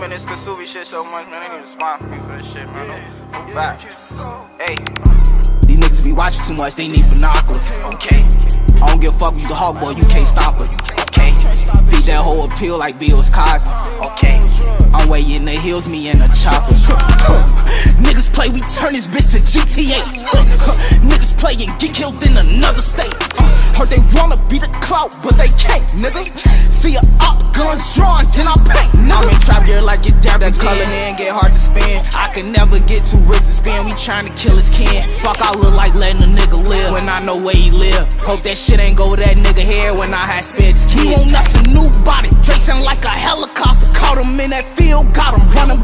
bumping this Kasubi shit so much, man. They need to sponsor me for this shit, man. I'm back. Hey. These niggas be watching too much, they need binoculars. Okay. I don't give a fuck if you the hawk, boy, you can't stop us. Okay. Beat that whole appeal like Bill's Cosby. Okay. I'm way in the hills, me and the chopper. Niggas play, we turn this bitch to GTA. Niggas play and get killed in another state. Heard they wanna be the clout, but they can't, nigga. See a op, guns drawn, then I paint, nigga. I'm in trap gear like it down, that color man get hard to spin. I can never get too rich to spin, we tryna kill his kin. Fuck, I look like letting a nigga live when I know where he live. Hope that shit ain't go to that nigga head when I had spent his kids. He want us a new body, Dre sound like a helicopter. Caught him in that field, got him running.